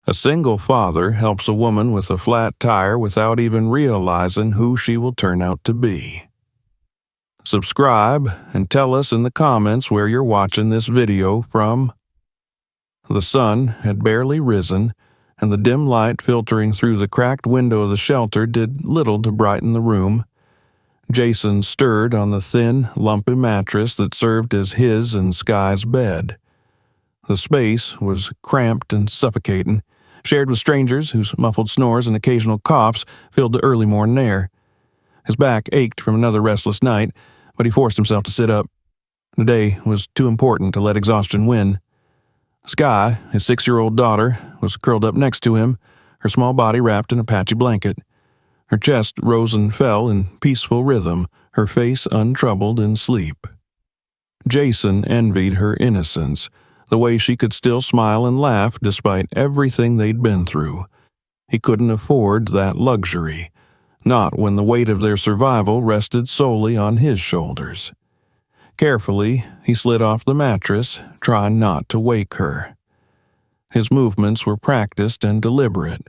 A single father helps a woman with a flat tire without even realizing who she will turn out to be. Subscribe and tell us in the comments where you're watching this video from. The sun had barely risen, and the dim light filtering through the cracked window of the shelter did little to brighten the room. Jason stirred on the thin, lumpy mattress that served as his and Sky's bed. The space was cramped and suffocating, shared with strangers whose muffled snores and occasional coughs filled the early morning air. His back ached from another restless night, but he forced himself to sit up. The day was too important to let exhaustion win. Sky, his 6-year-old daughter, was curled up next to him, her small body wrapped in a patchy blanket. Her chest rose and fell in peaceful rhythm, her face untroubled in sleep. Jason envied her innocence, the way she could still smile and laugh despite everything they'd been through. He couldn't afford that luxury, not when the weight of their survival rested solely on his shoulders. Carefully, he slid off the mattress, trying not to wake her. His movements were practiced and deliberate,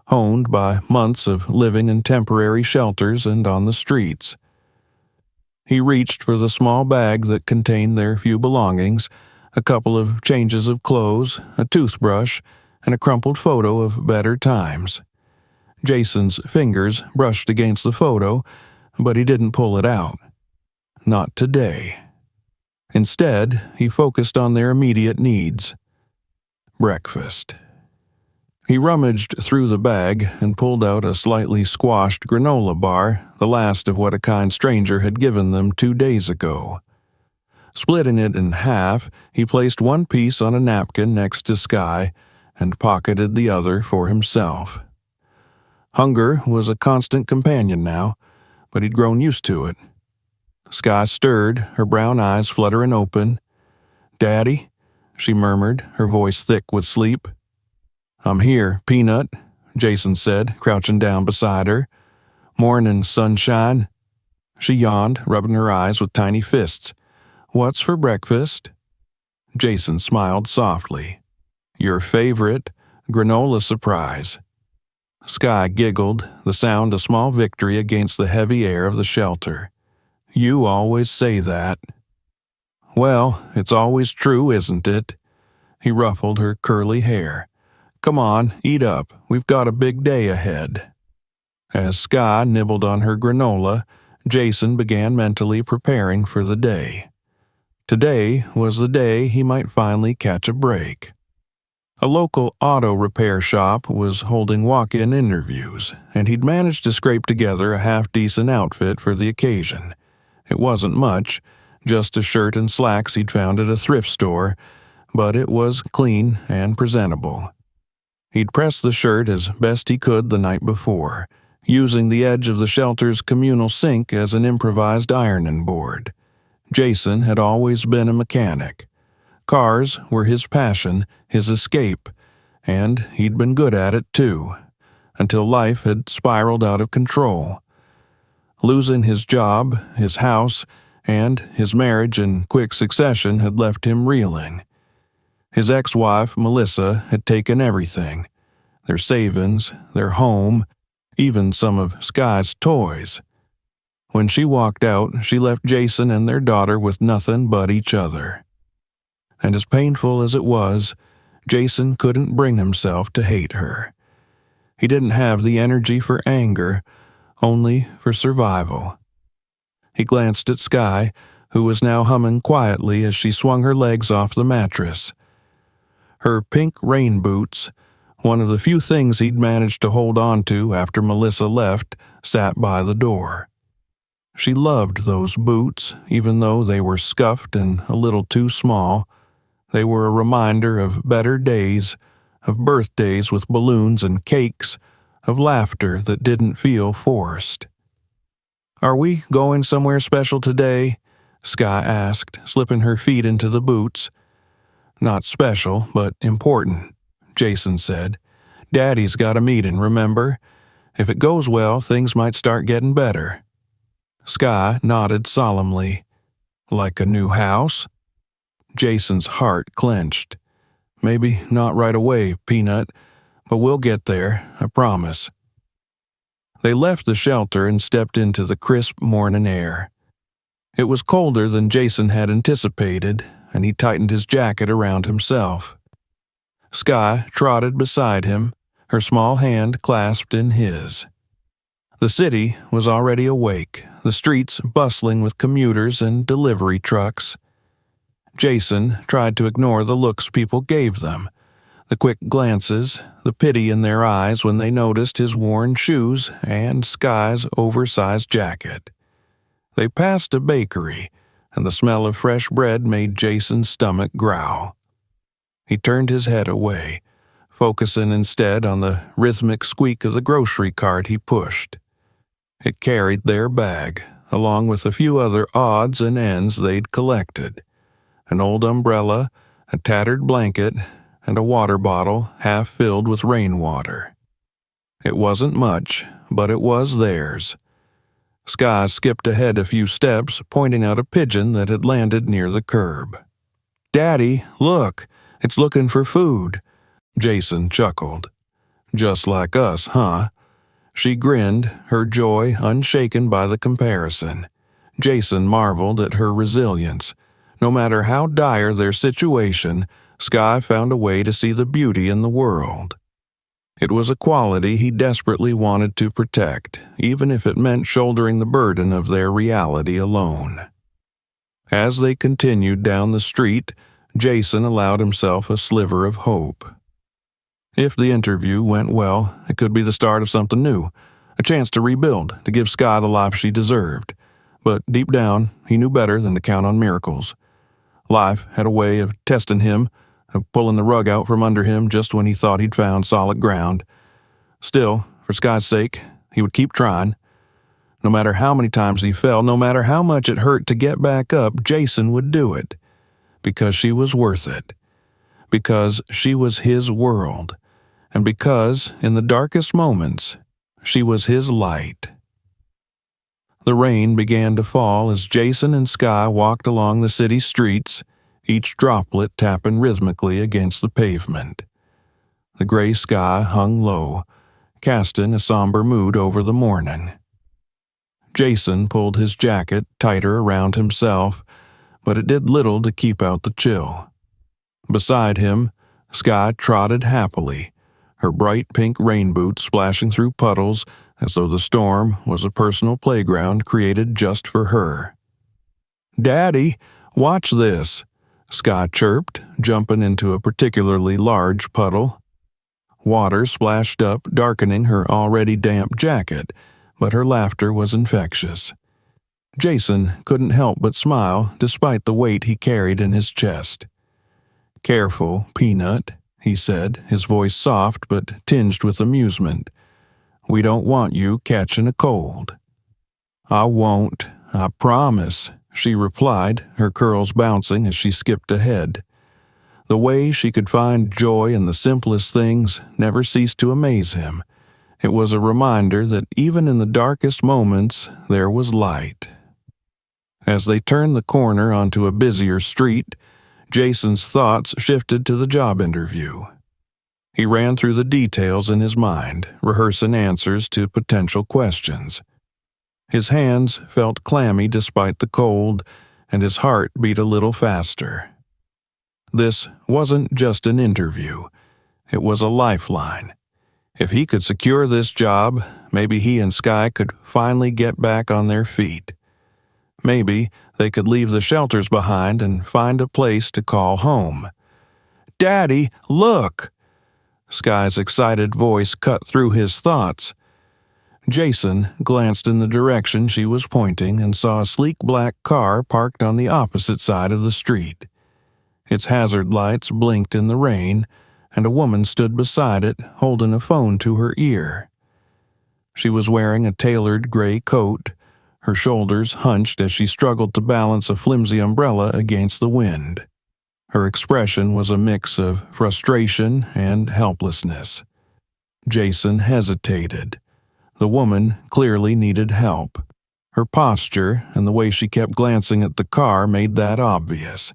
honed by months of living in temporary shelters and on the streets. He reached for the small bag that contained their few belongings, a couple of changes of clothes, a toothbrush, and a crumpled photo of better times. Jason's fingers brushed against the photo, but he didn't pull it out. Not today. Instead, he focused on their immediate needs. Breakfast. He rummaged through the bag and pulled out a slightly squashed granola bar, the last of what a kind stranger had given them 2 days ago. Splitting it in half, he placed one piece on a napkin next to Sky and pocketed the other for himself. Hunger was a constant companion now, but he'd grown used to it. Sky stirred, her brown eyes fluttering open. "Daddy," she murmured, her voice thick with sleep. "I'm here, Peanut," Jason said, crouching down beside her. "Morning, sunshine." She yawned, rubbing her eyes with tiny fists. "What's for breakfast?" Jason smiled softly. "Your favorite, granola surprise." Sky giggled, the sound a small victory against the heavy air of the shelter. "You always say that." "Well, it's always true, isn't it?" He ruffled her curly hair. "Come on, eat up. We've got a big day ahead." As Sky nibbled on her granola, Jason began mentally preparing for the day. Today was the day he might finally catch a break. A local auto repair shop was holding walk-in interviews, and he'd managed to scrape together a half-decent outfit for the occasion. It wasn't much, just a shirt and slacks he'd found at a thrift store, but it was clean and presentable. He'd pressed the shirt as best he could the night before, using the edge of the shelter's communal sink as an improvised ironing board. Jason had always been a mechanic. Cars were his passion, his escape, and he'd been good at it too, until life had spiraled out of control. Losing his job, his house, and his marriage in quick succession had left him reeling. His ex-wife, Melissa, had taken everything. Their savings, their home, even some of Sky's toys. When she walked out, she left Jason and their daughter with nothing but each other. And as painful as it was, Jason couldn't bring himself to hate her. He didn't have the energy for anger, only for survival. He glanced at Sky, who was now humming quietly as she swung her legs off the mattress. Her pink rain boots, one of the few things he'd managed to hold on to after Melissa left, sat by the door. She loved those boots, even though they were scuffed and a little too small. They were a reminder of better days, of birthdays with balloons and cakes, of laughter that didn't feel forced. "Are we going somewhere special today?" Sky asked, slipping her feet into the boots. "Not special, but important," Jason said. "Daddy's got a meeting, remember? If it goes well, things might start getting better." Sky nodded solemnly. "Like a new house?" Jason's heart clenched. "Maybe not right away, Peanut, But we'll get there, I promise." They left the shelter and stepped into the crisp morning air. It was colder than Jason had anticipated, and he tightened his jacket around himself. Skye trotted beside him, her small hand clasped in his. The city was already awake, the streets bustling with commuters and delivery trucks. Jason tried to ignore the looks people gave them, the quick glances, the pity in their eyes when they noticed his worn shoes and Skye's oversized jacket. They passed a bakery, and the smell of fresh bread made Jason's stomach growl. He turned his head away, focusing instead on the rhythmic squeak of the grocery cart he pushed. It carried their bag, along with a few other odds and ends they'd collected: an old umbrella, a tattered blanket, and a water bottle half filled with rainwater. It wasn't much, but it was theirs. Skye skipped ahead a few steps, pointing out a pigeon that had landed near the curb. "Daddy, look, it's looking for food." Jason chuckled. "Just like us, huh?" She grinned, her joy unshaken by the comparison. Jason marveled at her resilience. No matter how dire their situation, Skye found a way to see the beauty in the world. It was a quality he desperately wanted to protect, even if it meant shouldering the burden of their reality alone. As they continued down the street, Jason allowed himself a sliver of hope. If the interview went well, it could be the start of something new, a chance to rebuild, to give Skye the life she deserved. But deep down, he knew better than to count on miracles. Life had a way of testing him, of pulling the rug out from under him just when he thought he'd found solid ground. Still, for Skye's sake, he would keep trying. No matter how many times he fell, no matter how much it hurt to get back up, Jason would do it. Because she was worth it. Because she was his world. And because, in the darkest moments, she was his light. The rain began to fall as Jason and Skye walked along the city streets, each droplet tapping rhythmically against the pavement. The gray sky hung low, casting a somber mood over the morning. Jason pulled his jacket tighter around himself, but it did little to keep out the chill. Beside him, Skye trotted happily, her bright pink rain boots splashing through puddles as though the storm was a personal playground created just for her. "Daddy, watch this," Skye chirped, jumping into a particularly large puddle. Water splashed up, darkening her already damp jacket, but her laughter was infectious. Jason couldn't help but smile despite the weight he carried in his chest. "Careful, Peanut," he said, his voice soft but tinged with amusement. "We don't want you catching a cold." "I won't, I promise," she replied, her curls bouncing as she skipped ahead. The way she could find joy in the simplest things never ceased to amaze him. It was a reminder that even in the darkest moments there was light. As they turned the corner onto a busier street, Jason's thoughts shifted to the job interview. He ran through the details in his mind, rehearsing answers to potential questions. His hands felt clammy despite the cold, and his heart beat a little faster. This wasn't just an interview. It was a lifeline. If he could secure this job, maybe he and Skye could finally get back on their feet. Maybe they could leave the shelters behind and find a place to call home. "Daddy, look!" Skye's excited voice cut through his thoughts. Jason glanced in the direction she was pointing and saw a sleek black car parked on the opposite side of the street. Its hazard lights blinked in the rain, and a woman stood beside it, holding a phone to her ear. She was wearing a tailored gray coat, her shoulders hunched as she struggled to balance a flimsy umbrella against the wind. Her expression was a mix of frustration and helplessness. Jason hesitated. The woman clearly needed help. Her posture and the way she kept glancing at the car made that obvious.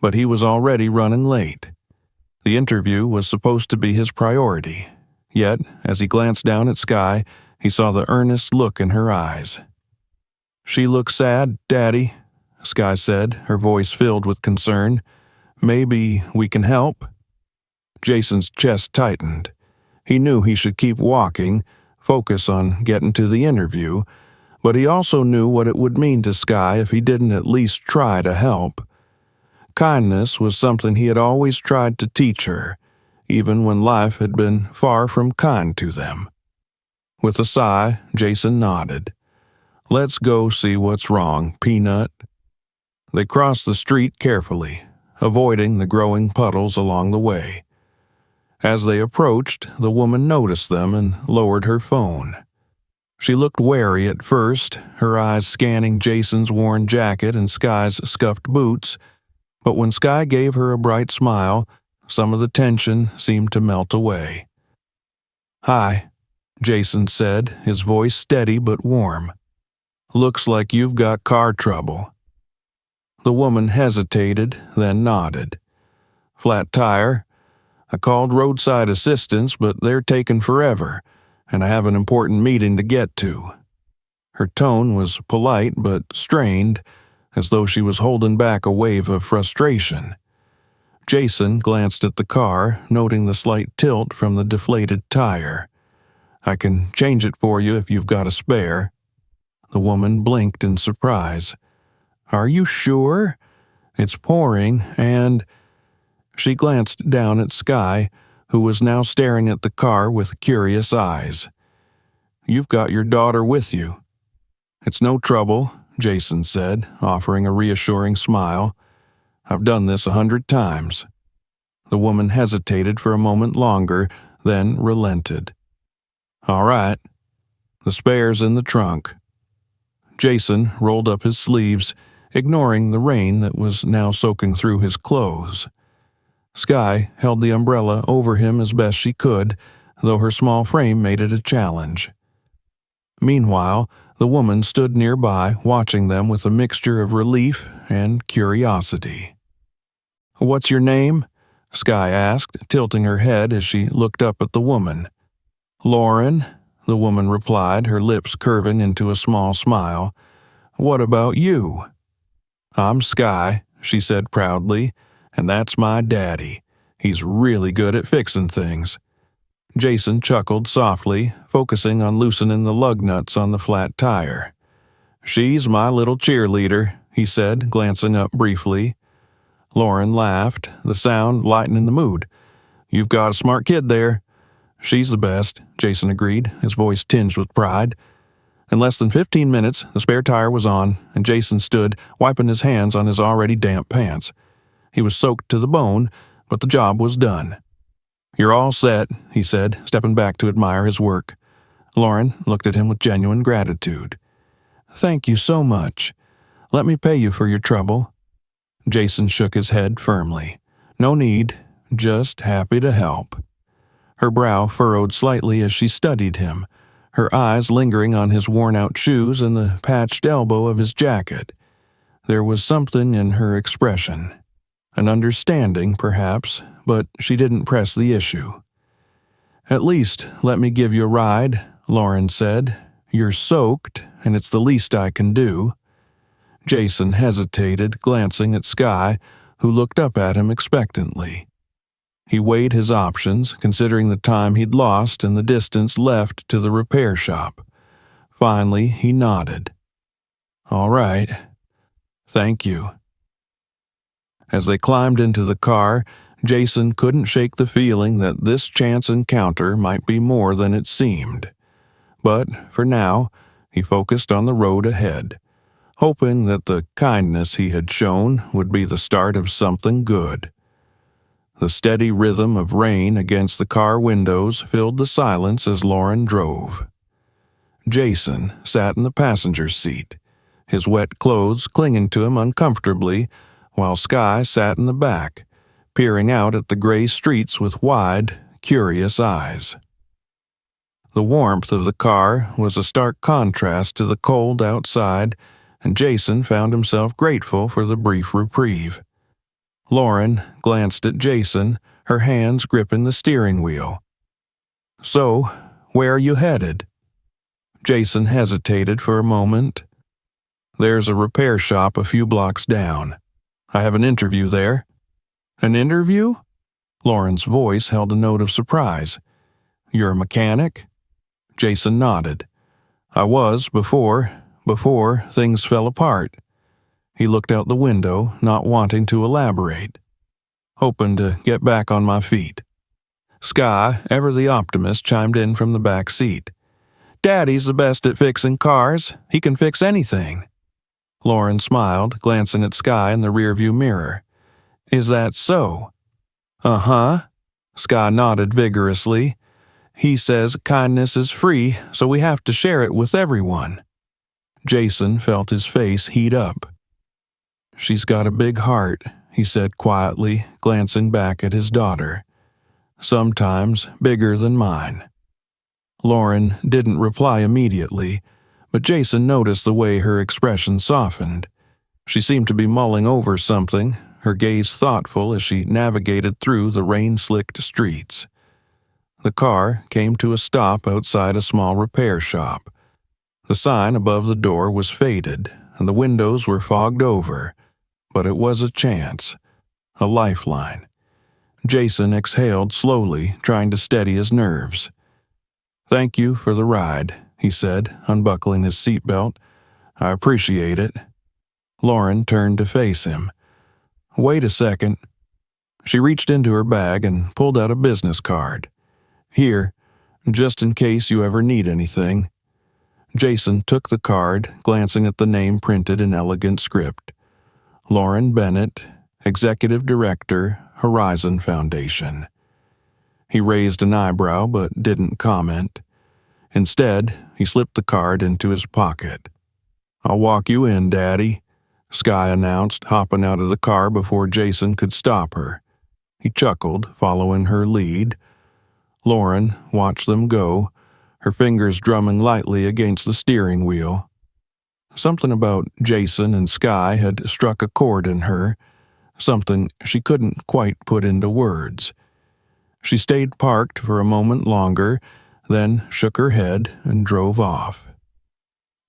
But he was already running late. The interview was supposed to be his priority. Yet, as he glanced down at Sky, he saw the earnest look in her eyes. "She looks sad, Daddy," Sky said, her voice filled with concern. "Maybe we can help?" Jason's chest tightened. He knew he should keep walking, focus on getting to the interview, but he also knew what it would mean to Sky if he didn't at least try to help. Kindness was something he had always tried to teach her, even when life had been far from kind to them. With a sigh, Jason nodded. "Let's go see what's wrong, Peanut." They crossed the street carefully, avoiding the growing puddles along the way. As they approached, the woman noticed them and lowered her phone. She looked wary at first, her eyes scanning Jason's worn jacket and Sky's scuffed boots, but when Sky gave her a bright smile, some of the tension seemed to melt away. "Hi," Jason said, his voice steady but warm. "Looks like you've got car trouble." The woman hesitated, then nodded. "Flat tire? I called roadside assistance, but they're taking forever, and I have an important meeting to get to." Her tone was polite but strained, as though she was holding back a wave of frustration. Jason glanced at the car, noting the slight tilt from the deflated tire. "I can change it for you if you've got a spare." The woman blinked in surprise. "Are you sure? It's pouring, and—" She glanced down at Sky, who was now staring at the car with curious eyes. "You've got your daughter with you." "It's no trouble," Jason said, offering a reassuring smile. "I've done this 100 times." The woman hesitated for a moment longer, then relented. "All right. The spare's in the trunk." Jason rolled up his sleeves, ignoring the rain that was now soaking through his clothes. Sky held the umbrella over him as best she could, though her small frame made it a challenge. Meanwhile, the woman stood nearby, watching them with a mixture of relief and curiosity. "What's your name?" Sky asked, tilting her head as she looked up at the woman. "Lauren," the woman replied, her lips curving into a small smile. "What about you?" "I'm Sky," she said proudly, "and that's my daddy. He's really good at fixing things." Jason chuckled softly, focusing on loosening the lug nuts on the flat tire. "She's my little cheerleader," he said, glancing up briefly. Lauren laughed, the sound lightening the mood. "You've got a smart kid there." "She's the best," Jason agreed, his voice tinged with pride. In less than 15 minutes, the spare tire was on, and Jason stood, wiping his hands on his already damp pants. He was soaked to the bone, but the job was done. "You're all set," he said, stepping back to admire his work. Lauren looked at him with genuine gratitude. "Thank you so much. Let me pay you for your trouble." Jason shook his head firmly. "No need, just happy to help." Her brow furrowed slightly as she studied him, her eyes lingering on his worn-out shoes and the patched elbow of his jacket. There was something in her expression. An understanding, perhaps, but she didn't press the issue. "At least let me give you a ride," Lauren said. "You're soaked, and it's the least I can do." Jason hesitated, glancing at Sky, who looked up at him expectantly. He weighed his options, considering the time he'd lost and the distance left to the repair shop. Finally, he nodded. "All right. Thank you." As they climbed into the car, Jason couldn't shake the feeling that this chance encounter might be more than it seemed. But, for now, he focused on the road ahead, hoping that the kindness he had shown would be the start of something good. The steady rhythm of rain against the car windows filled the silence as Lauren drove. Jason sat in the passenger seat, his wet clothes clinging to him uncomfortably, while Sky sat in the back, peering out at the gray streets with wide, curious eyes. The warmth of the car was a stark contrast to the cold outside, and Jason found himself grateful for the brief reprieve. Lauren glanced at Jason, her hands gripping the steering wheel. "So, where are you headed?" Jason hesitated for a moment. "There's a repair shop a few blocks down. I have an interview there." "An interview?" Lauren's voice held a note of surprise. "You're a mechanic?" Jason nodded. "I was before things fell apart." He looked out the window, not wanting to elaborate. "Hoping to get back on my feet." Sky, ever the optimist, chimed in from the back seat. "Daddy's the best at fixing cars. He can fix anything." Lauren smiled, glancing at Sky in the rearview mirror. "Is that so?" "Uh-huh." Sky nodded vigorously. "He says kindness is free, so we have to share it with everyone." Jason felt his face heat up. "She's got a big heart," he said quietly, glancing back at his daughter. "Sometimes bigger than mine." Lauren didn't reply immediately, but Jason noticed the way her expression softened. She seemed to be mulling over something, her gaze thoughtful as she navigated through the rain-slicked streets. The car came to a stop outside a small repair shop. The sign above the door was faded, and the windows were fogged over, but it was a chance, a lifeline. Jason exhaled slowly, trying to steady his nerves. "Thank you for the ride," he said, unbuckling his seatbelt. "I appreciate it." Lauren turned to face him. "Wait a second." She reached into her bag and pulled out a business card. "Here, just in case you ever need anything." Jason took the card, glancing at the name printed in elegant script. Lauren Bennett, Executive Director, Horizon Foundation. He raised an eyebrow but didn't comment. Instead, he slipped the card into his pocket. "I'll walk you in, Daddy," Sky announced, hopping out of the car before Jason could stop her. He chuckled, following her lead. Lauren watched them go, her fingers drumming lightly against the steering wheel. Something about Jason and Sky had struck a chord in her, something she couldn't quite put into words. She stayed parked for a moment longer, then shook her head and drove off.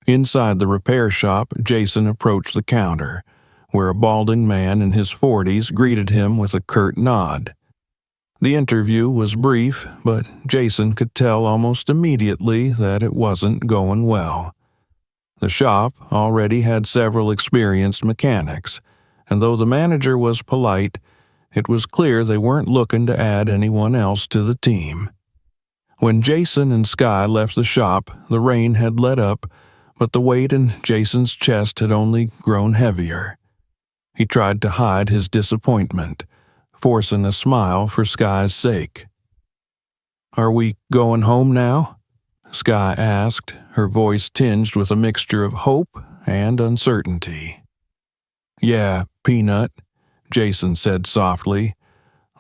Inside the repair shop, Jason approached the counter, where a balding man in his 40s greeted him with a curt nod. The interview was brief, but Jason could tell almost immediately that it wasn't going well. The shop already had several experienced mechanics, and though the manager was polite, it was clear they weren't looking to add anyone else to the team. When Jason and Sky left the shop, the rain had let up, but the weight in Jason's chest had only grown heavier. He tried to hide his disappointment, forcing a smile for Sky's sake. "Are we going home now?" Sky asked, her voice tinged with a mixture of hope and uncertainty. "Yeah, Peanut," Jason said softly.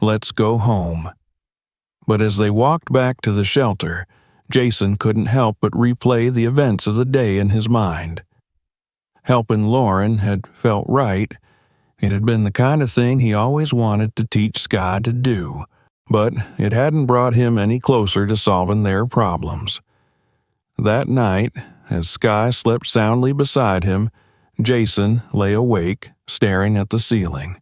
"Let's go home." But as they walked back to the shelter, Jason couldn't help but replay the events of the day in his mind. Helping Lauren had felt right. It had been the kind of thing he always wanted to teach Sky to do, but it hadn't brought him any closer to solving their problems. That night, as Sky slept soundly beside him, Jason lay awake, staring at the ceiling.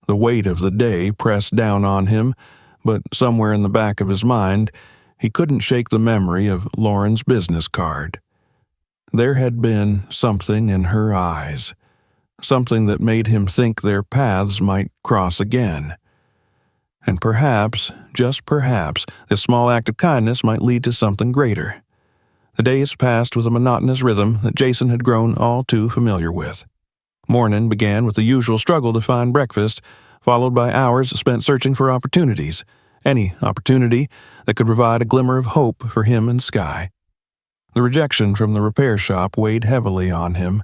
The weight of the day pressed down on him, but somewhere in the back of his mind, he couldn't shake the memory of Lauren's business card. There had been something in her eyes, something that made him think their paths might cross again. And perhaps, just perhaps, this small act of kindness might lead to something greater. The days passed with a monotonous rhythm that Jason had grown all too familiar with. Morning began with the usual struggle to find breakfast, followed by hours spent searching for opportunities, any opportunity that could provide a glimmer of hope for him and Sky. The rejection from the repair shop weighed heavily on him,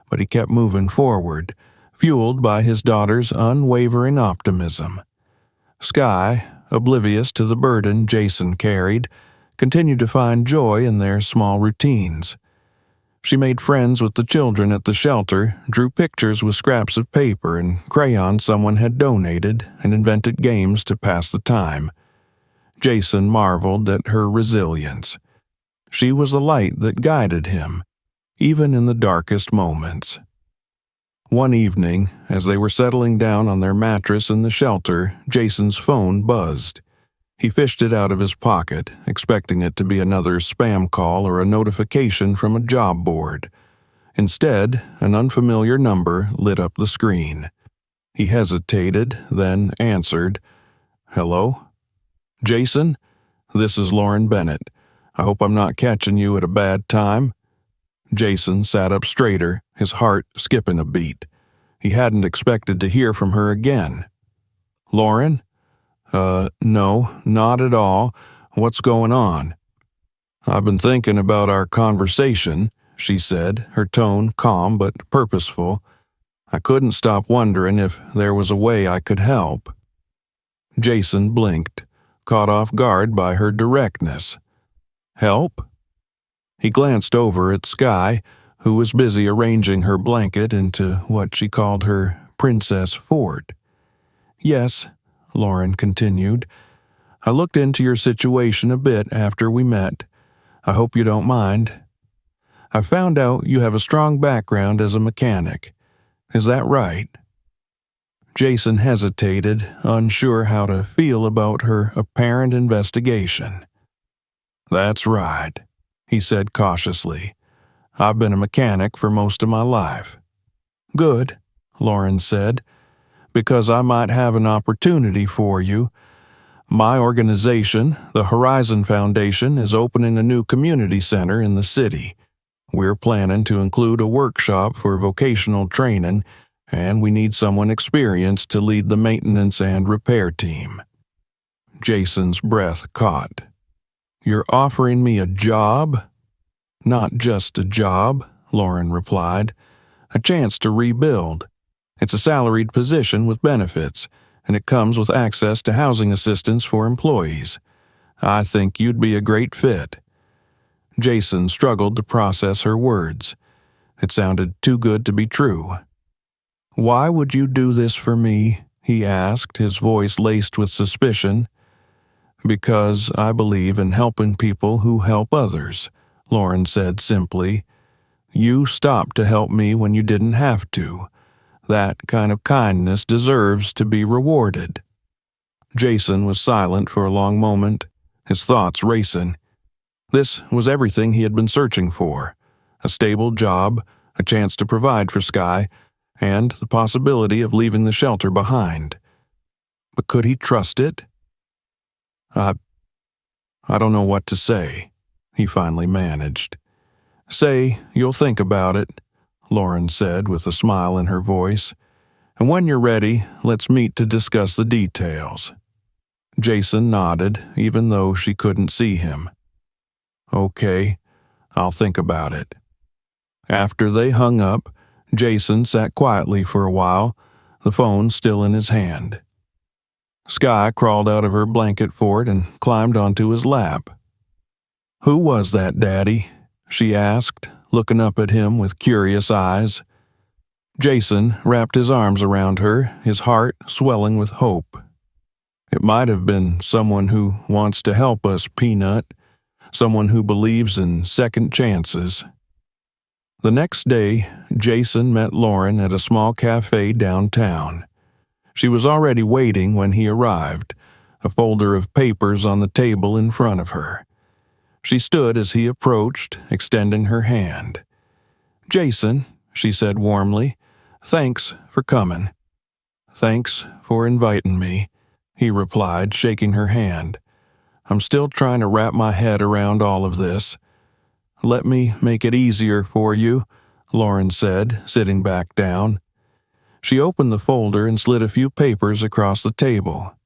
but he kept moving forward, fueled by his daughter's unwavering optimism. Sky, oblivious to the burden Jason carried, continued to find joy in their small routines. She made friends with the children at the shelter, drew pictures with scraps of paper and crayons someone had donated, and invented games to pass the time. Jason marveled at her resilience. She was a light that guided him, even in the darkest moments. One evening, as they were settling down on their mattress in the shelter, Jason's phone buzzed. He fished it out of his pocket, expecting it to be another spam call or a notification from a job board. Instead, an unfamiliar number lit up the screen. He hesitated, then answered. "Hello? Jason? This is Lauren Bennett. I hope I'm not catching you at a bad time." Jason sat up straighter, his heart skipping a beat. He hadn't expected to hear from her again. "Lauren? No, not at all. What's going on?" "I've been thinking about our conversation," she said, her tone calm but purposeful. "I couldn't stop wondering if there was a way I could help." Jason blinked, caught off guard by her directness. "Help?" He glanced over at Skye, who was busy arranging her blanket into what she called her princess fort. "Yes," Lauren continued. "I looked into your situation a bit after we met. I hope you don't mind. I found out you have a strong background as a mechanic. Is that right?" Jason hesitated, unsure how to feel about her apparent investigation. "That's right," he said cautiously. "I've been a mechanic for most of my life." "Good," Lauren said, "because I might have an opportunity for you. My organization, the Horizon Foundation, is opening a new community center in the city. We're planning to include a workshop for vocational training, and we need someone experienced to lead the maintenance and repair team." Jason's breath caught. "You're offering me a job?" "Not just a job," Lauren replied. "A chance to rebuild. It's a salaried position with benefits, and it comes with access to housing assistance for employees. I think you'd be a great fit." Jason struggled to process her words. It sounded too good to be true. "Why would you do this for me?" he asked, his voice laced with suspicion. "Because I believe in helping people who help others," Lauren said simply. "You stopped to help me when you didn't have to. That kind of kindness deserves to be rewarded." Jason was silent for a long moment, his thoughts racing. This was everything he had been searching for: a stable job, a chance to provide for Skye, and the possibility of leaving the shelter behind. But could he trust it? I don't know what to say," he finally managed. "Say you'll think about it," Lauren said with a smile in her voice. "And when you're ready, let's meet to discuss the details." Jason nodded, even though she couldn't see him. "Okay, I'll think about it." After they hung up, Jason sat quietly for a while, the phone still in his hand. Skye crawled out of her blanket fort and climbed onto his lap. "Who was that, Daddy?" she asked, looking up at him with curious eyes. Jason wrapped his arms around her, his heart swelling with hope. "It might have been someone who wants to help us, Peanut. Someone who believes in second chances." The next day, Jason met Lauren at a small cafe downtown. She was already waiting when he arrived, a folder of papers on the table in front of her. She stood as he approached, extending her hand. "Jason," she said warmly, "thanks for coming." "Thanks for inviting me," he replied, shaking her hand. "I'm still trying to wrap my head around all of this." "Let me make it easier for you," Lauren said, sitting back down. She opened the folder and slid a few papers across the table.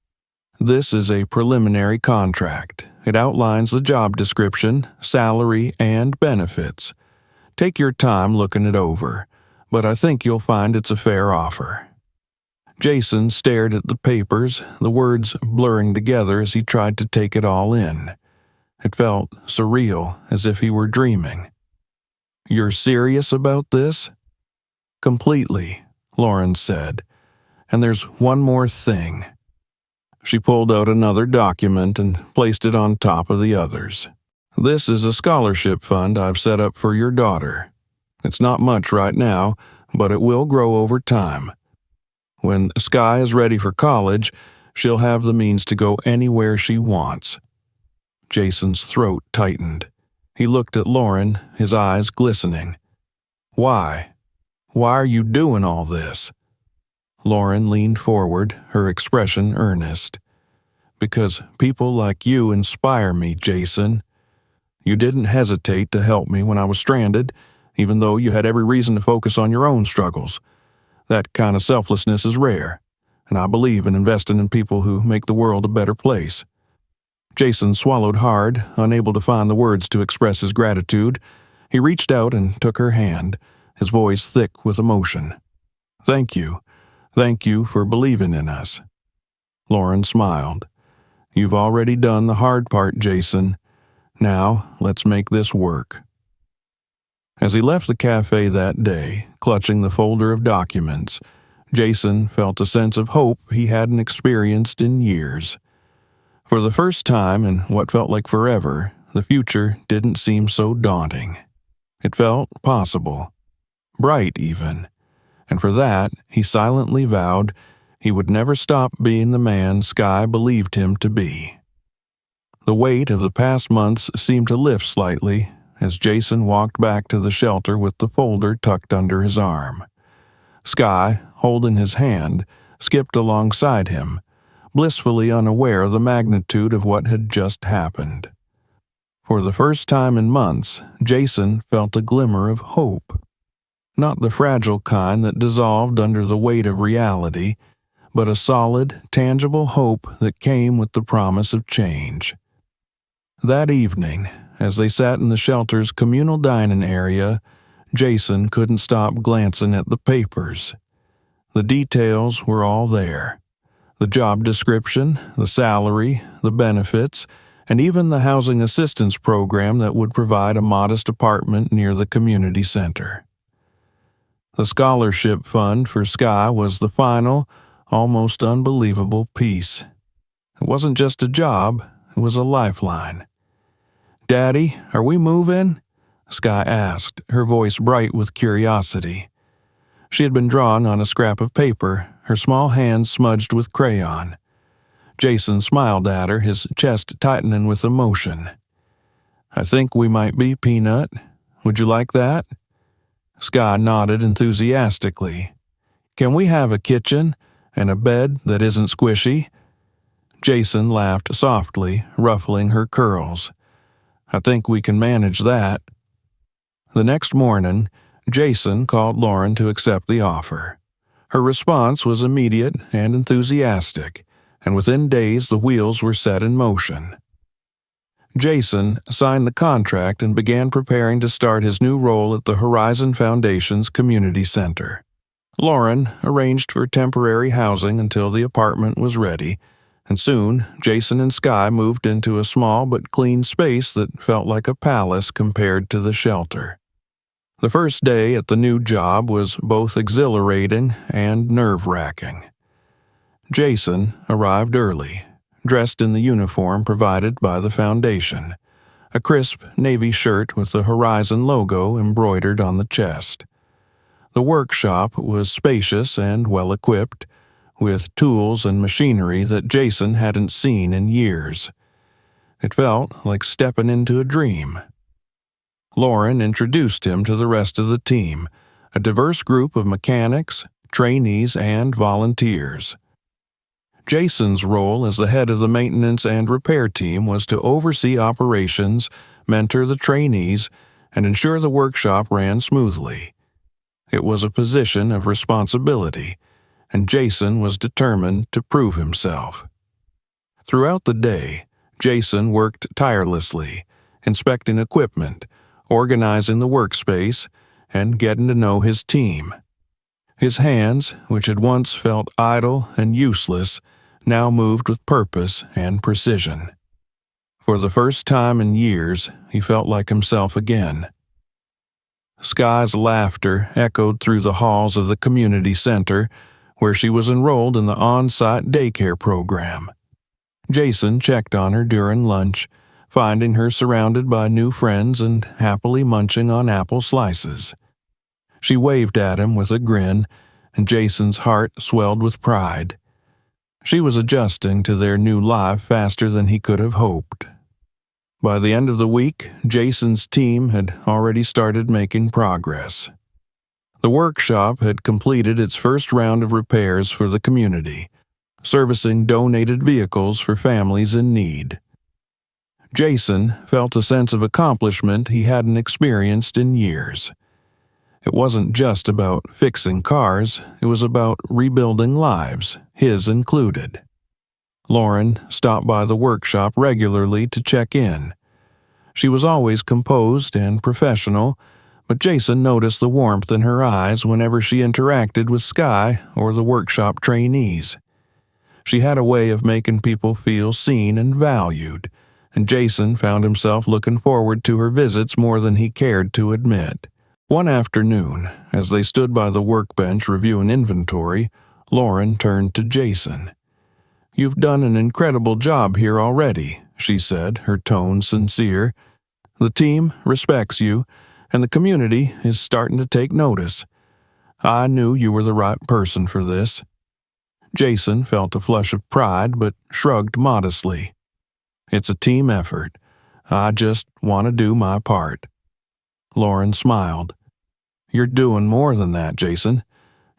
"This is a preliminary contract. It outlines the job description, salary, and benefits. Take your time looking it over, but I think you'll find it's a fair offer." Jason stared at the papers, the words blurring together as he tried to take it all in. It felt surreal, as if he were dreaming. You're serious about this? Completely, Lauren said. And there's one more thing. She pulled out another document and placed it on top of the others. This is a scholarship fund I've set up for your daughter. It's not much right now, but it will grow over time. When Sky is ready for college, she'll have the means to go anywhere she wants. Jason's throat tightened. He looked at Lauren, his eyes glistening. Why? Why are you doing all this? Lauren leaned forward, her expression earnest. Because people like you inspire me, Jason. You didn't hesitate to help me when I was stranded, even though you had every reason to focus on your own struggles. That kind of selflessness is rare, and I believe in investing in people who make the world a better place. Jason swallowed hard, unable to find the words to express his gratitude. He reached out and took her hand, his voice thick with emotion. Thank you. Thank you for believing in us. Lauren smiled. You've already done the hard part, Jason. Now, let's make this work. As he left the cafe that day, clutching the folder of documents, Jason felt a sense of hope he hadn't experienced in years. For the first time in what felt like forever, the future didn't seem so daunting. It felt possible. Bright, even. And for that, he silently vowed he would never stop being the man Sky believed him to be. The weight of the past months seemed to lift slightly as Jason walked back to the shelter with the folder tucked under his arm. Sky, holding his hand, skipped alongside him, blissfully unaware of the magnitude of what had just happened. For the first time in months, Jason felt a glimmer of hope. Not the fragile kind that dissolved under the weight of reality, but a solid, tangible hope that came with the promise of change. That evening, as they sat in the shelter's communal dining area, Jason couldn't stop glancing at the papers. The details were all there. The job description, the salary, the benefits, and even the housing assistance program that would provide a modest apartment near the community center. The scholarship fund for Sky was the final, almost unbelievable piece. It wasn't just a job, it was a lifeline. Daddy, are we moving? Sky asked, her voice bright with curiosity. She had been drawing on a scrap of paper, her small hands smudged with crayon. Jason smiled at her, his chest tightening with emotion. I think we might be, Peanut. Would you like that? Sky nodded enthusiastically. Can we have a kitchen and a bed that isn't squishy? Jason laughed softly, ruffling her curls. I think we can manage that. The next morning, Jason called Lauren to accept the offer. Her response was immediate and enthusiastic, and within days the wheels were set in motion. Jason signed the contract and began preparing to start his new role at the Horizon Foundation's community center. Lauren arranged for temporary housing until the apartment was ready, and soon Jason and Sky moved into a small but clean space that felt like a palace compared to the shelter. The first day at the new job was both exhilarating and nerve-wracking. Jason arrived early, dressed in the uniform provided by the foundation, a crisp navy shirt with the Horizon logo embroidered on the chest. The workshop was spacious and well-equipped, with tools and machinery that Jason hadn't seen in years. It felt like stepping into a dream. Lauren introduced him to the rest of the team, a diverse group of mechanics, trainees, and volunteers. Jason's role as the head of the maintenance and repair team was to oversee operations, mentor the trainees, and ensure the workshop ran smoothly. It was a position of responsibility, and Jason was determined to prove himself. Throughout the day, Jason worked tirelessly, inspecting equipment, organizing the workspace, and getting to know his team. His hands, which had once felt idle and useless, now moved with purpose and precision. For the first time in years, he felt like himself again. Sky's laughter echoed through the halls of the community center, where she was enrolled in the on-site daycare program. Jason checked on her during lunch, finding her surrounded by new friends and happily munching on apple slices. She waved at him with a grin, and Jason's heart swelled with pride. She was adjusting to their new life faster than he could have hoped. By the end of the week, Jason's team had already started making progress. The workshop had completed its first round of repairs for the community, servicing donated vehicles for families in need. Jason felt a sense of accomplishment he hadn't experienced in years. It wasn't just about fixing cars, it was about rebuilding lives, his included. Lauren stopped by the workshop regularly to check in. She was always composed and professional, but Jason noticed the warmth in her eyes whenever she interacted with Sky or the workshop trainees. She had a way of making people feel seen and valued, and Jason found himself looking forward to her visits more than he cared to admit. One afternoon, as they stood by the workbench reviewing inventory, Lauren turned to Jason. "You've done an incredible job here already," she said, her tone sincere. "The team respects you, and the community is starting to take notice. I knew you were the right person for this." Jason felt a flush of pride but shrugged modestly. "It's a team effort. I just want to do my part." Lauren smiled. "You're doing more than that, Jason.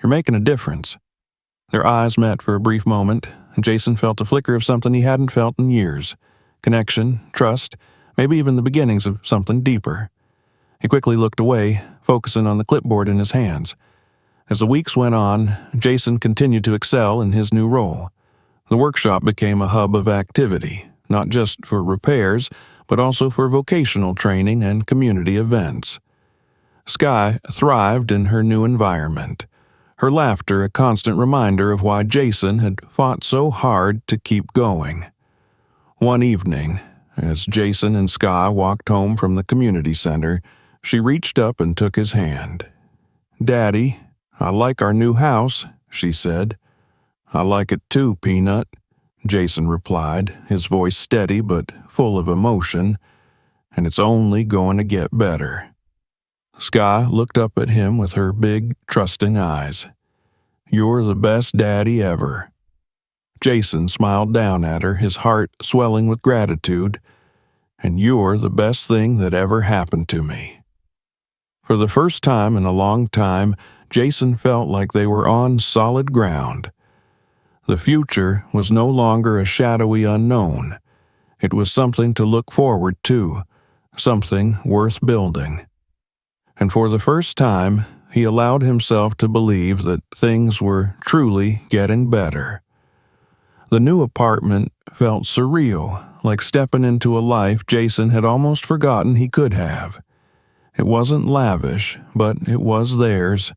You're making a difference." Their eyes met for a brief moment, and Jason felt a flicker of something he hadn't felt in years. Connection, trust, maybe even the beginnings of something deeper. He quickly looked away, focusing on the clipboard in his hands. As the weeks went on, Jason continued to excel in his new role. The workshop became a hub of activity, not just for repairs, but also for vocational training and community events. Sky thrived in her new environment, her laughter a constant reminder of why Jason had fought so hard to keep going. One evening, as Jason and Sky walked home from the community center, she reached up and took his hand. "Daddy, I like our new house," she said. "I like it too, Peanut," Jason replied, his voice steady but full of emotion. "And it's only going to get better." Sky looked up at him with her big, trusting eyes. "You're the best daddy ever." Jason smiled down at her, his heart swelling with gratitude. "And you're the best thing that ever happened to me." For the first time in a long time, Jason felt like they were on solid ground. The future was no longer a shadowy unknown. It was something to look forward to, something worth building. And for the first time, he allowed himself to believe that things were truly getting better. The new apartment felt surreal, like stepping into a life Jason had almost forgotten he could have. It wasn't lavish, but it was theirs.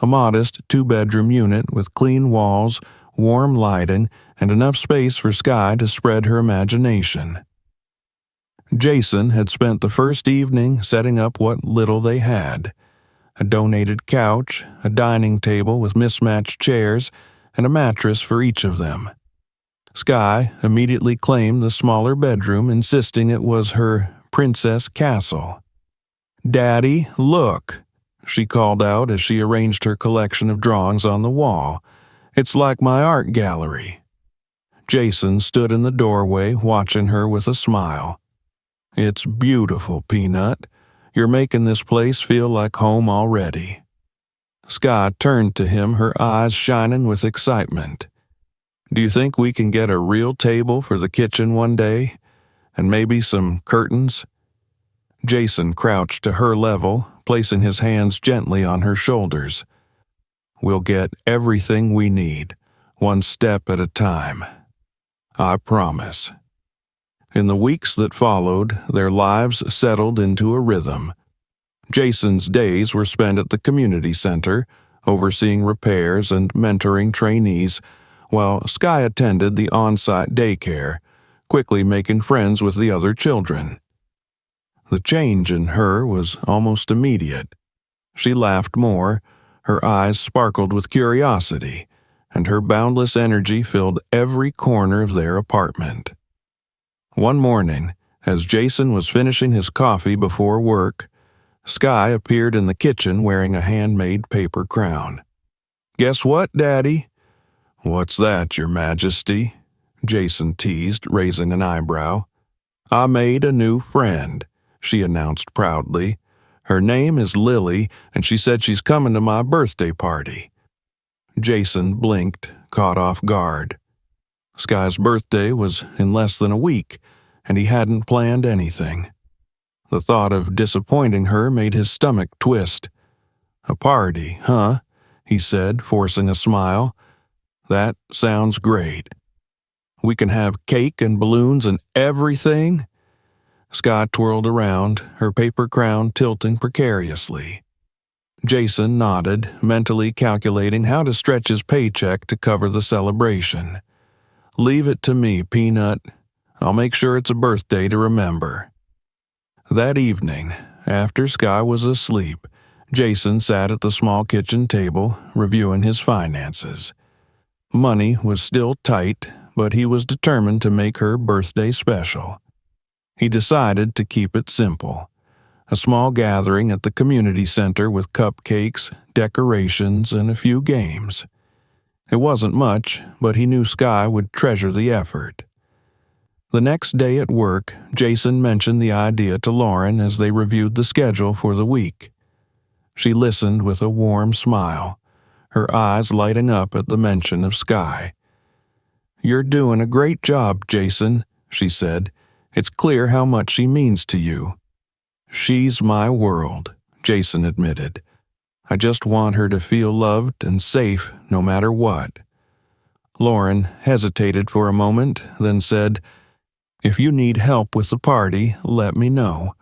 A modest two-bedroom unit with clean walls, warm lighting, and enough space for Sky to spread her imagination. Jason had spent the first evening setting up what little they had. A donated couch, a dining table with mismatched chairs, and a mattress for each of them. Sky immediately claimed the smaller bedroom, insisting it was her princess castle. "Daddy, look," she called out as she arranged her collection of drawings on the wall. "It's like my art gallery." Jason stood in the doorway, watching her with a smile. "It's beautiful, Peanut. You're making this place feel like home already." Sky turned to him, her eyes shining with excitement. "Do you think we can get a real table for the kitchen one day? And maybe some curtains?" Jason crouched to her level, placing his hands gently on her shoulders. "We'll get everything we need, one step at a time. I promise." In the weeks that followed, their lives settled into a rhythm. Jason's days were spent at the community center, overseeing repairs and mentoring trainees, while Sky attended the on-site daycare, quickly making friends with the other children. The change in her was almost immediate. She laughed more, her eyes sparkled with curiosity, and her boundless energy filled every corner of their apartment. One morning, as Jason was finishing his coffee before work, Sky appeared in the kitchen wearing a handmade paper crown. "Guess what, Daddy?" "What's that, Your Majesty?" Jason teased, raising an eyebrow. "I made a new friend," she announced proudly. "Her name is Lily, and she said she's coming to my birthday party." Jason blinked, caught off guard. Sky's birthday was in less than a week, and he hadn't planned anything. The thought of disappointing her made his stomach twist. "A party, huh?" he said, forcing a smile. "That sounds great. We can have cake and balloons and everything?" Sky twirled around, her paper crown tilting precariously. Jason nodded, mentally calculating how to stretch his paycheck to cover the celebration. "Leave it to me, Peanut. I'll make sure it's a birthday to remember." That evening, after Sky was asleep, Jason sat at the small kitchen table, reviewing his finances. Money was still tight, but he was determined to make her birthday special. He decided to keep it simple. A small gathering at the community center with cupcakes, decorations, and a few games. It wasn't much, but he knew Sky would treasure the effort. The next day at work, Jason mentioned the idea to Lauren as they reviewed the schedule for the week. She listened with a warm smile, her eyes lighting up at the mention of Sky. "You're doing a great job, Jason," she said. "It's clear how much she means to you." "She's my world," Jason admitted. "I just want her to feel loved and safe no matter what." Lauren hesitated for a moment, then said, "If you need help with the party, let me know.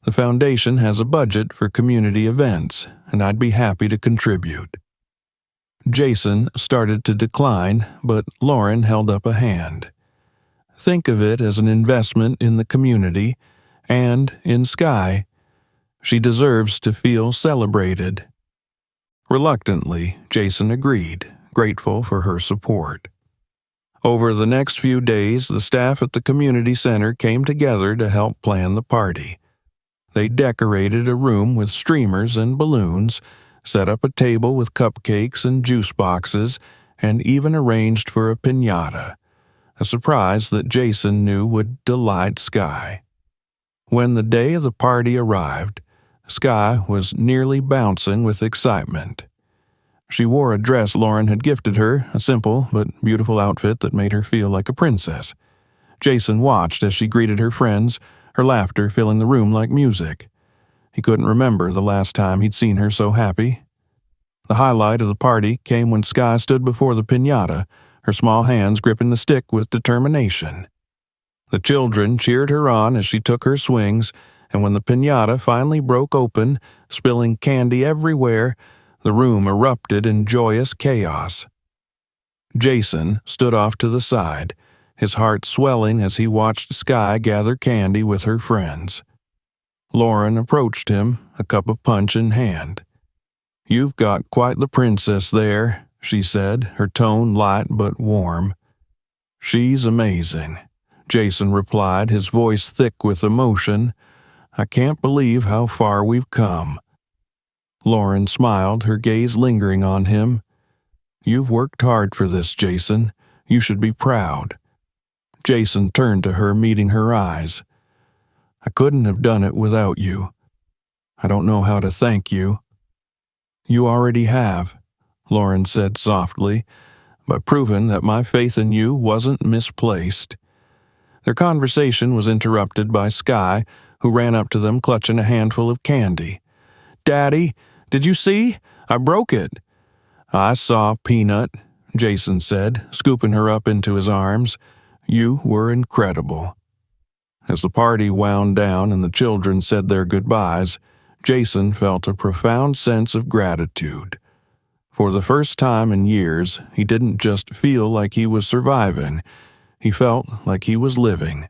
The foundation has a budget for community events, and I'd be happy to contribute." Jason started to decline, but Lauren held up a hand. "Think of it as an investment in the community and in Sky. She deserves to feel celebrated." Reluctantly, Jason agreed, grateful for her support. Over the next few days, the staff at the community center came together to help plan the party. They decorated a room with streamers and balloons, set up a table with cupcakes and juice boxes, and even arranged for a piñata, a surprise that Jason knew would delight Sky. When the day of the party arrived, Sky was nearly bouncing with excitement. She wore a dress Lauren had gifted her, a simple but beautiful outfit that made her feel like a princess. Jason watched as she greeted her friends, her laughter filling the room like music. He couldn't remember the last time he'd seen her so happy. The highlight of the party came when Sky stood before the piñata, her small hands gripping the stick with determination. The children cheered her on as she took her swings, and when the piñata finally broke open, spilling candy everywhere, the room erupted in joyous chaos. Jason stood off to the side, his heart swelling as he watched Sky gather candy with her friends. Lauren approached him, a cup of punch in hand. "You've got quite the princess there," she said, her tone light but warm. "She's amazing," Jason replied, his voice thick with emotion. "I can't believe how far we've come." Lauren smiled, her gaze lingering on him. "You've worked hard for this, Jason. You should be proud." Jason turned to her, meeting her eyes. "I couldn't have done it without you. I don't know how to thank you." "You already have," Lauren said softly, "by proving that my faith in you wasn't misplaced." Their conversation was interrupted by Sky, who ran up to them clutching a handful of candy. "Daddy, did you see? I broke it." "I saw, Peanut," Jason said, scooping her up into his arms. "You were incredible." As the party wound down and the children said their goodbyes, Jason felt a profound sense of gratitude. For the first time in years, he didn't just feel like he was surviving, he felt like he was living.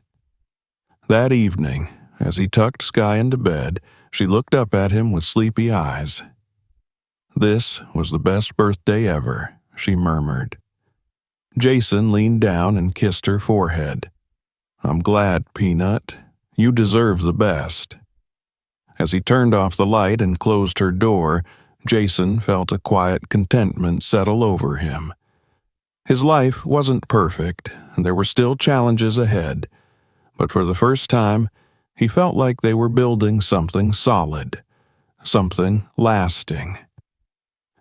That evening, as he tucked Sky into bed, she looked up at him with sleepy eyes. "This was the best birthday ever," she murmured. Jason leaned down and kissed her forehead. "I'm glad, Peanut. You deserve the best." As he turned off the light and closed her door, Jason felt a quiet contentment settle over him. His life wasn't perfect, and there were still challenges ahead, but for the first time, he felt like they were building something solid, something lasting.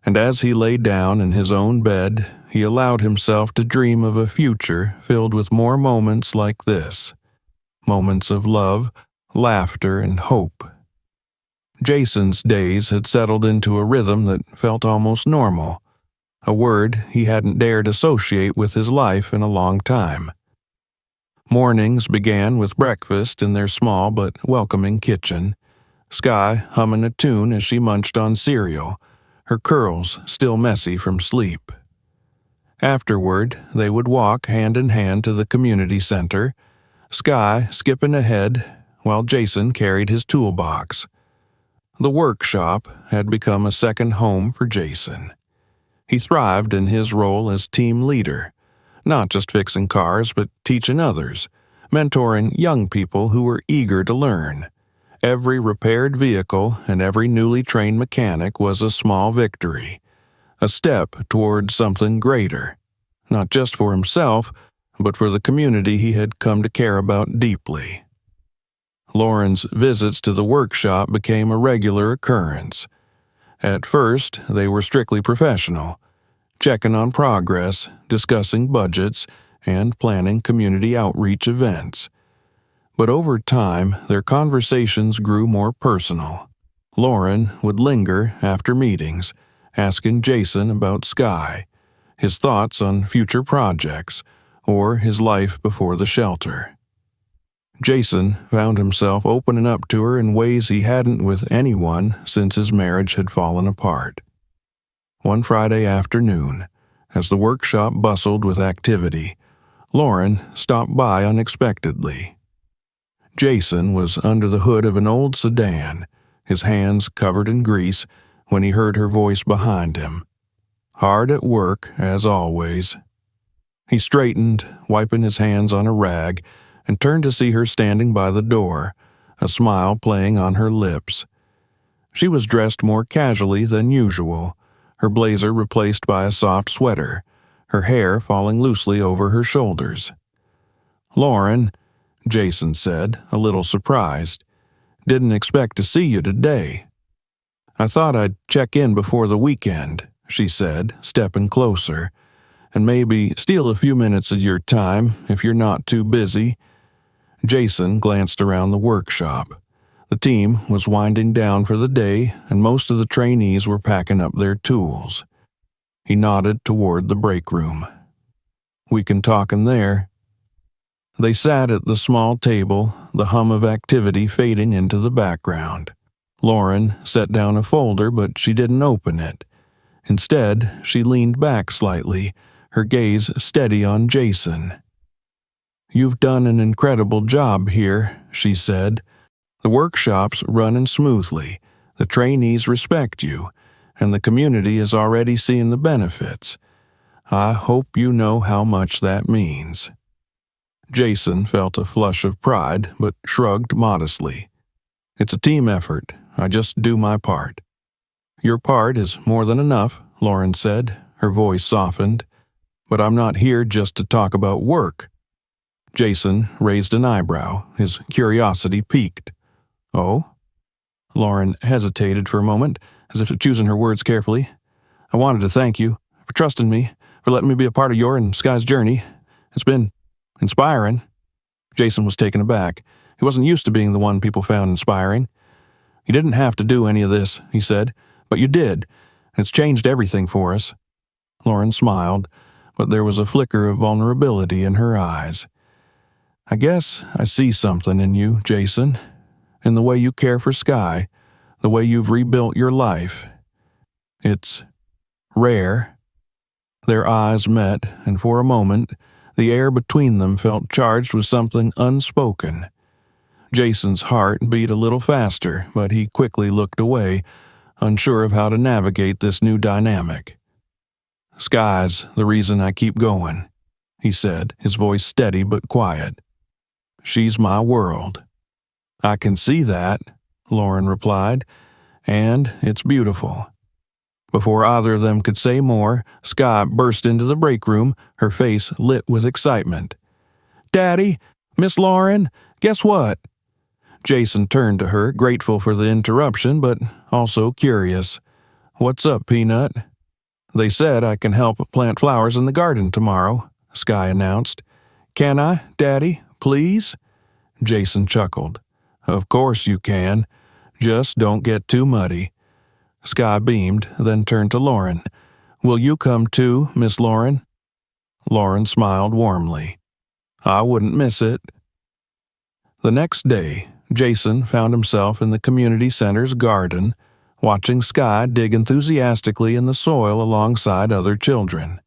And as he lay down in his own bed, he allowed himself to dream of a future filled with more moments like this. Moments of love, laughter, and hope. Jason's days had settled into a rhythm that felt almost normal, a word he hadn't dared associate with his life in a long time. Mornings began with breakfast in their small but welcoming kitchen, Skye humming a tune as she munched on cereal, her curls still messy from sleep. Afterward, they would walk hand in hand to the community center, Skye skipping ahead while Jason carried his toolbox. The workshop had become a second home for Jason. He thrived in his role as team leader, not just fixing cars but teaching others, mentoring young people who were eager to learn. Every repaired vehicle and every newly trained mechanic was a small victory, a step toward something greater, not just for himself, but for the community he had come to care about deeply. Lauren's visits to the workshop became a regular occurrence. At first, they were strictly professional, checking on progress, discussing budgets, and planning community outreach events. But over time, their conversations grew more personal. Lauren would linger after meetings, asking Jason about Skye, his thoughts on future projects, or his life before the shelter. Jason found himself opening up to her in ways he hadn't with anyone since his marriage had fallen apart. One Friday afternoon, as the workshop bustled with activity, Lauren stopped by unexpectedly. Jason was under the hood of an old sedan, his hands covered in grease, when he heard her voice behind him. Hard at work, as always. He straightened, wiping his hands on a rag, and turned to see her standing by the door, a smile playing on her lips. She was dressed more casually than usual, her blazer replaced by a soft sweater, her hair falling loosely over her shoulders. "Lauren," Jason said, a little surprised, "didn't expect to see you today." "I thought I'd check in before the weekend," she said, stepping closer, "and maybe steal a few minutes of your time if you're not too busy." Jason glanced around the workshop. The team was winding down for the day, and most of the trainees were packing up their tools. He nodded toward the break room. "We can talk in there." They sat at the small table, the hum of activity fading into the background. Lauren set down a folder, but she didn't open it. Instead, she leaned back slightly, her gaze steady on Jason. "You've done an incredible job here," she said. "The workshop's running smoothly, the trainees respect you, and the community is already seeing the benefits. I hope you know how much that means." Jason felt a flush of pride, but shrugged modestly. "It's a team effort. I just do my part." "Your part is more than enough," Lauren said, her voice softened. "But I'm not here just to talk about work." Jason raised an eyebrow, his curiosity piqued. "Oh?" Lauren hesitated for a moment, as if choosing her words carefully. "I wanted to thank you for trusting me, for letting me be a part of your and Skye's journey. It's been inspiring." Jason was taken aback. He wasn't used to being the one people found inspiring. "You didn't have to do any of this," he said, "but you did, and it's changed everything for us." Lauren smiled, but there was a flicker of vulnerability in her eyes. "I guess I see something in you, Jason, in the way you care for Skye, the way you've rebuilt your life. It's rare." Their eyes met, and for a moment, the air between them felt charged with something unspoken. Jason's heart beat a little faster, but he quickly looked away, unsure of how to navigate this new dynamic. "Sky's the reason I keep going," he said, his voice steady but quiet. "She's my world." "I can see that," Lauren replied, "and it's beautiful." Before either of them could say more, Sky burst into the break room, her face lit with excitement. "Daddy, Miss Lauren, guess what?" Jason turned to her, grateful for the interruption, but also curious. "What's up, Peanut?" "They said I can help plant flowers in the garden tomorrow," Sky announced. "Can I, Daddy, please?" Jason chuckled. "Of course you can. Just don't get too muddy." Sky beamed, then turned to Lauren. "Will you come too, Miss Lauren?" Lauren smiled warmly. "I wouldn't miss it." The next day, Jason found himself in the community center's garden, watching Sky dig enthusiastically in the soil alongside other children.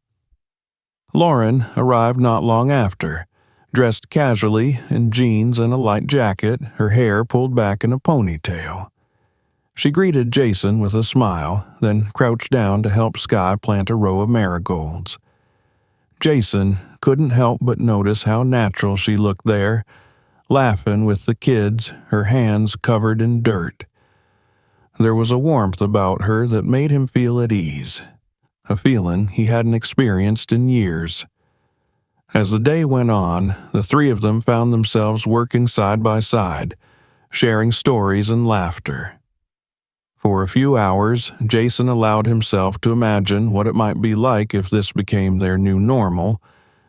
Lauren arrived not long after, dressed casually in jeans and a light jacket, her hair pulled back in a ponytail. She greeted Jason with a smile, then crouched down to help Sky plant a row of marigolds. Jason couldn't help but notice how natural she looked there, laughing with the kids, her hands covered in dirt. There was a warmth about her that made him feel at ease, a feeling he hadn't experienced in years. As the day went on, the three of them found themselves working side by side, sharing stories and laughter. For a few hours, Jason allowed himself to imagine what it might be like if this became their new normal,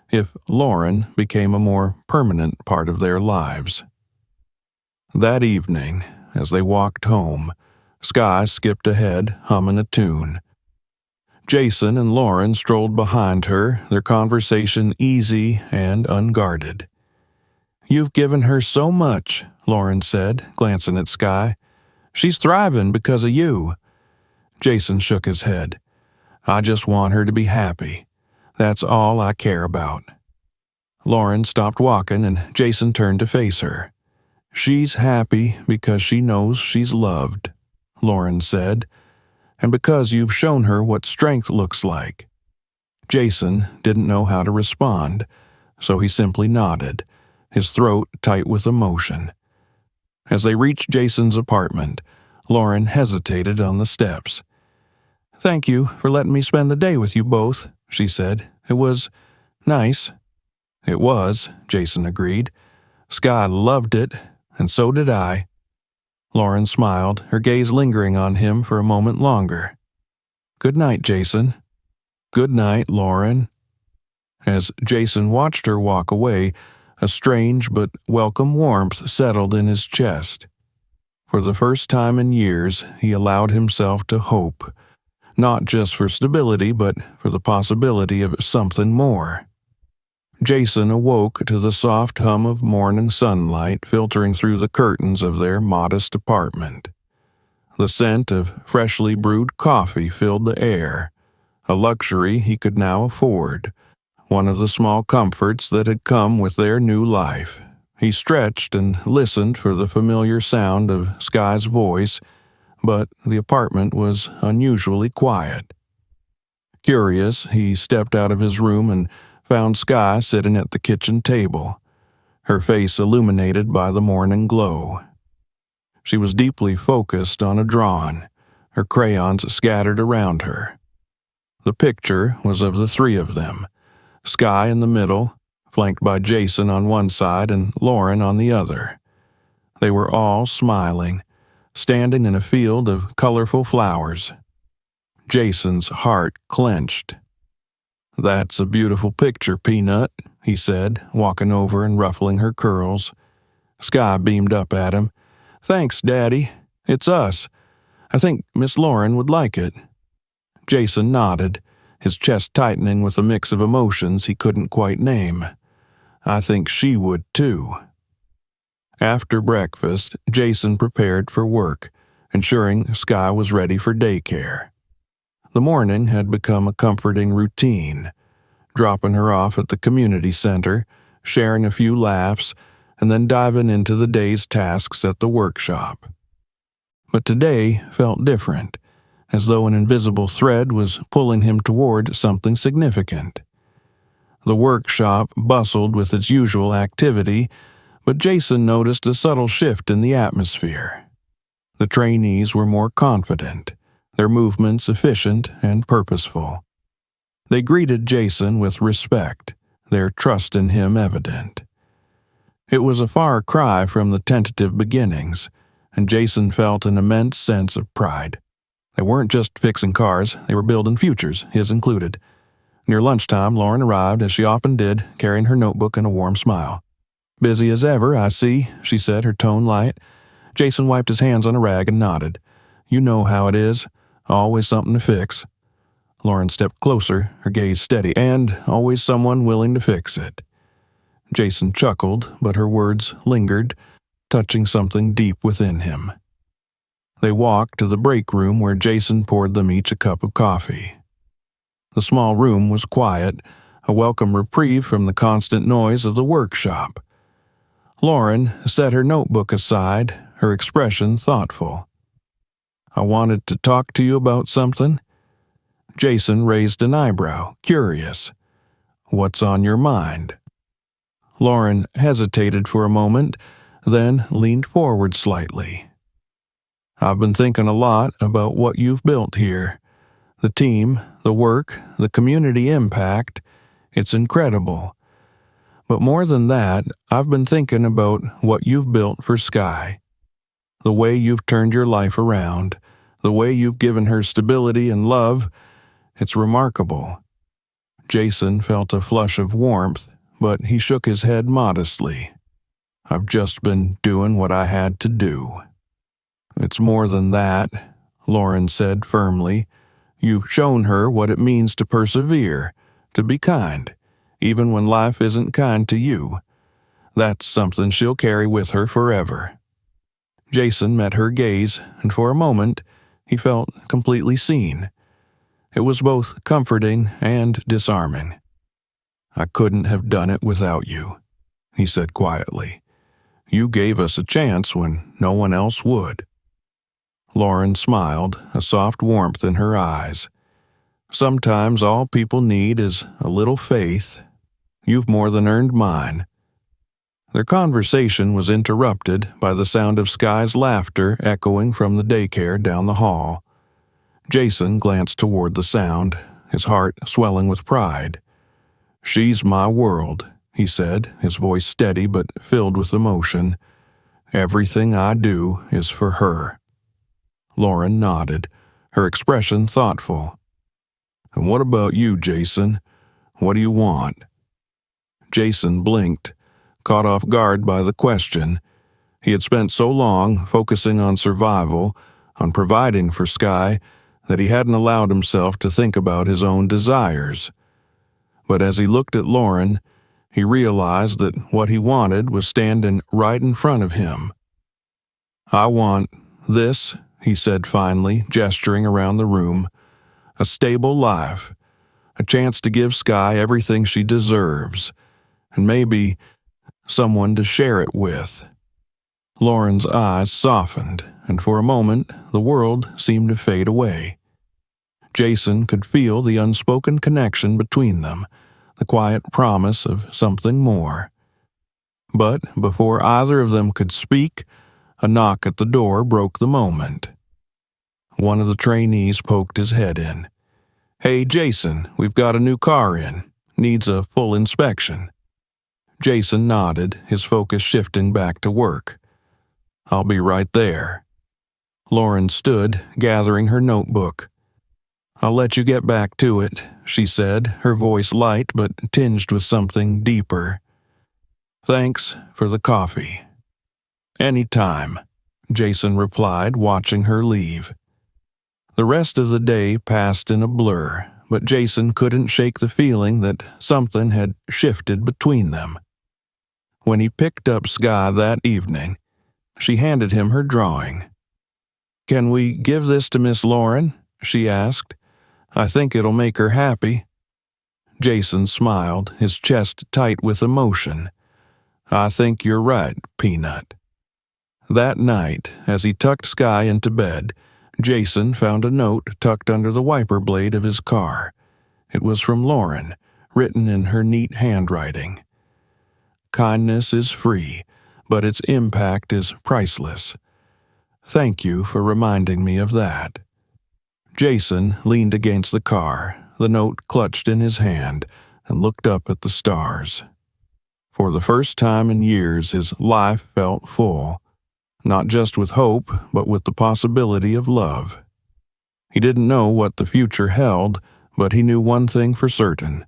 if Lauren became a more permanent part of their lives. That evening, as they walked home, Sky skipped ahead, humming a tune. Jason and Lauren strolled behind her, their conversation easy and unguarded. "You've given her so much," Lauren said, glancing at Sky. "She's thriving because of you." Jason shook his head. "I just want her to be happy. That's all I care about." Lauren stopped walking and Jason turned to face her. "She's happy because she knows she's loved," Lauren said, "and because you've shown her what strength looks like." Jason didn't know how to respond, so he simply nodded, his throat tight with emotion. As they reached Jason's apartment, Lauren hesitated on the steps. "Thank you for letting me spend the day with you both," she said. "It was nice." "It was," Jason agreed. "Sky loved it, and so did I." Lauren smiled, her gaze lingering on him for a moment longer. "Good night, Jason." "Good night, Lauren." As Jason watched her walk away, a strange but welcome warmth settled in his chest. For the first time in years, he allowed himself to hope, not just for stability, but for the possibility of something more. Jason awoke to the soft hum of morning sunlight filtering through the curtains of their modest apartment. The scent of freshly brewed coffee filled the air, a luxury he could now afford, one of the small comforts that had come with their new life. He stretched and listened for the familiar sound of Sky's voice, but the apartment was unusually quiet. Curious, he stepped out of his room and found Sky sitting at the kitchen table, her face illuminated by the morning glow. She was deeply focused on a drawing, her crayons scattered around her. The picture was of the three of them, Sky in the middle, flanked by Jason on one side and Lauren on the other. They were all smiling, standing in a field of colorful flowers. Jason's heart clenched. "That's a beautiful picture, Peanut," he said, walking over and ruffling her curls. Sky beamed up at him. "Thanks, Daddy. It's us. I think Miss Lauren would like it." Jason nodded, his chest tightening with a mix of emotions he couldn't quite name. "I think she would, too." After breakfast, Jason prepared for work, ensuring Sky was ready for daycare. The morning had become a comforting routine, dropping her off at the community center, sharing a few laughs, and then diving into the day's tasks at the workshop. But today felt different. as though an invisible thread was pulling him toward something significant. The workshop bustled with its usual activity, but Jason noticed a subtle shift in the atmosphere. The trainees were more confident, their movements efficient and purposeful. They greeted Jason with respect, their trust in him evident. It was a far cry from the tentative beginnings, and Jason felt an immense sense of pride. They weren't just fixing cars, they were building futures, his included. Near lunchtime, Lauren arrived, as she often did, carrying her notebook and a warm smile. "Busy as ever, I see," she said, her tone light. Jason wiped his hands on a rag and nodded. "You know how it is. Always something to fix." Lauren stepped closer, her gaze steady, "And always someone willing to fix it." Jason chuckled, but her words lingered, touching something deep within him. They walked to the break room where Jason poured them each a cup of coffee. The small room was quiet, a welcome reprieve from the constant noise of the workshop. Lauren set her notebook aside, her expression thoughtful. "I wanted to talk to you about something." Jason raised an eyebrow, curious. "What's on your mind?" Lauren hesitated for a moment, then leaned forward slightly. "I've been thinking a lot about what you've built here. The team, the work, the community impact, it's incredible. But more than that, I've been thinking about what you've built for Sky. The way you've turned your life around, the way you've given her stability and love, it's remarkable." Jason felt a flush of warmth, but he shook his head modestly. "I've just been doing what I had to do." "It's more than that," Lauren said firmly. "You've shown her what it means to persevere, to be kind, even when life isn't kind to you. That's something she'll carry with her forever." Jason met her gaze, and for a moment, he felt completely seen. It was both comforting and disarming. "I couldn't have done it without you," he said quietly. "You gave us a chance when no one else would." Lauren smiled, a soft warmth in her eyes. "Sometimes all people need is a little faith. You've more than earned mine." Their conversation was interrupted by the sound of Sky's laughter echoing from the daycare down the hall. Jason glanced toward the sound, his heart swelling with pride. "She's my world," he said, his voice steady but filled with emotion. "Everything I do is for her." Lauren nodded, her expression thoughtful. "And what about you, Jason? What do you want?" Jason blinked, caught off guard by the question. He had spent so long focusing on survival, on providing for Sky, that he hadn't allowed himself to think about his own desires. But as he looked at Lauren, he realized that what he wanted was standing right in front of him. "I want this," he said finally, gesturing around the room. "A stable life, a chance to give Sky everything she deserves, and maybe someone to share it with." Lauren's eyes softened, and for a moment the world seemed to fade away. Jason could feel the unspoken connection between them, the quiet promise of something more. But before either of them could speak, a knock at the door broke the moment. One of the trainees poked his head in. "Hey, Jason, we've got a new car in. Needs a full inspection." Jason nodded, his focus shifting back to work. "I'll be right there." Lauren stood, gathering her notebook. "I'll let you get back to it," she said, her voice light but tinged with something deeper. "Thanks for the coffee." "Any time," Jason replied, watching her leave. The rest of the day passed in a blur, but Jason couldn't shake the feeling that something had shifted between them. When he picked up Sky that evening, she handed him her drawing. "Can we give this to Miss Lauren?" she asked. "I think it'll make her happy." Jason smiled, his chest tight with emotion. "I think you're right, Peanut." That night, as he tucked Sky into bed, Jason found a note tucked under the wiper blade of his car. It was from Lauren, written in her neat handwriting. Kindness is free, but its impact is priceless. Thank you for reminding me of that. Jason leaned against the car, the note clutched in his hand, and looked up at the stars. For the first time in years, his life felt full, not just with hope, but with the possibility of love. He didn't know what the future held, but he knew one thing for certain.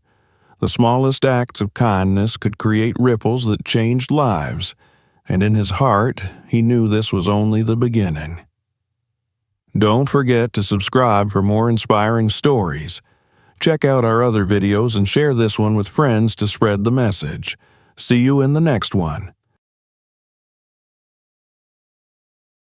The smallest acts of kindness could create ripples that changed lives, and in his heart, he knew this was only the beginning. Don't forget to subscribe for more inspiring stories. Check out our other videos and share this one with friends to spread the message. See you in the next one.